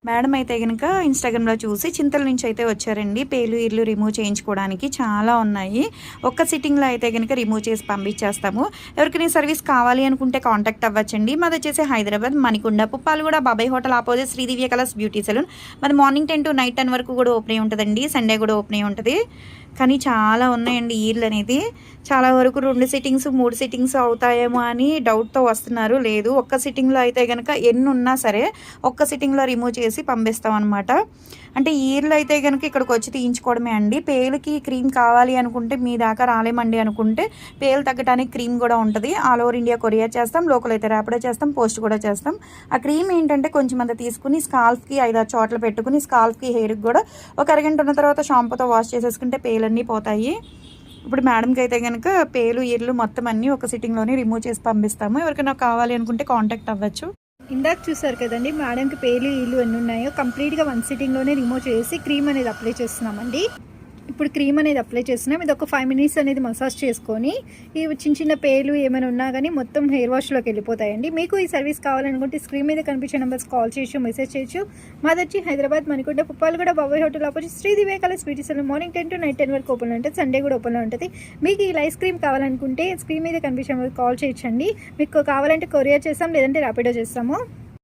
Madam అయితే గనుక ఇన్‌స్టాగ్రామ్‌లో చూసి చింతల నుంచి అయితే వచ్చారండి. పేలు, ఈర్లు రిమూవ్ చేయించుకోవడానికి చాలా ఉన్నాయి. ఒక్క సిట్టింగ్‌లో అయితే గనుక రిమూవ్ చేసి పంపించేస్తాము. ఎవరికైనా సర్వీస్ కావాలి అనుకుంటే కాంటాక్ట్ అవ్వచ్చండి. మాదొచ్చేసి Hyderabad Manikonda, Puppalaguda Babai hotel opposite Sridivya colours beauty salon. మాది మార్నింగ్ 10 టు నైట్ 10 వరకు కూడా ఓపెన్ అయ్యి ఉంటదండి. సండే కూడా ఓపెన్ అయ్యి ఉంటది. కానీ చాలా ఉన్నాయండి ఈర్లనేది. చాలా వరకు 2 సిట్టింగ్స్, 3 సిట్టింగ్స్ అవుతాయేమో అని డౌట్‌తో వస్తున్నారు. లేదు, ఒక్క సిట్టింగ్‌లో అయితే గనక ఎన్నున్నా సరే ఒక్క సిట్టింగ్‌లో రిమూవ్ చేసి పంపిస్తామనమాట. అంటే ఈర్లు అయితే గనక ఇక్కడికొచ్చి తీయించుకోవడమే అండి. పేలుకి క్రీమ్ కావాలి అనుకుంటే మీ దాకా రాలేమండి అనుకుంటే పేలు తగ్గడానికి క్రీమ్ కూడా ఉంటది. ఆల్ ఓవర్ ఇండియా కొరియర్ చేస్తాం. లోకల్ అయితే ర్యాపిడో చేస్తాం. పోస్ట్ కూడా చేస్తాం. ఆ క్రీమ్ ఏంటంటే కొంచెం అంత తీసుకుని స్కాల్ఫ్‌కి 5, 6 చోట్ల పెట్టుకుని స్కాల్ఫ్‌కి, హెయిర్‌కి కూడా ఒక అరగంట ఉన్న తర్వాత షాంపూతో వాష్ చేసేసుకుంటే పేలన్నీ పోతాయి. ఇప్పుడు మేడంకి అయితే గనక పేలు, ఈర్లు మొత్తం అన్నీ ఒక సిట్టింగ్‌లోనే రిమూవ్ చేసి పంపిస్తాము. ఎవరికైనా కావాలి అనుకుంటే కాంటాక్ట్ అవ్వచ్చు. ఇందాక చూసారు కదండి మేడంకి పేలు ఇల్లు ఎన్ని ఉన్నాయో కంప్లీట్గా 1 సిట్టింగ్లోనే రిమూవ్ చేసి క్రీమ్ అనేది అప్లై చేస్తున్నామండి. ఇప్పుడు క్రీమ్ అనేది అప్లై చేస్తున్నాం. ఇది ఒక 5 మినిట్స్ అనేది మసాజ్ చేసుకొని ఈ చిన్న చిన్న పేలు ఏమైనా ఉన్నా కానీ మొత్తం హెయిర్ వాష్లోకి వెళ్ళిపోతాయండి. మీకు ఈ సర్వీస్ కావాలనుకుంటే స్క్రీన్ మీద కనిపించే నెంబర్స్ కాల్ చేయొచ్చు, మెసేజ్ చేయొచ్చు. మాదొచ్చి Hyderabad Manikonda, Puppalaguda Babai hotel opposite Sridivya colours beauty salon. Morning 10 to night 10 వరకు ఓపెన్ ఉంటుంది. సండే కూడా ఓపెన్లో ఉంటుంది. మీకు ఈ ఐస్ క్రీమ్ కావాలనుకుంటే స్క్రీన్ మీద కనిపించే నెంబర్ కాల్ చేయొచ్చండి. మీకు కావాలంటే కొరియర్ చేస్తాం, లేదంటే ర్యాపిడో చేస్తాము.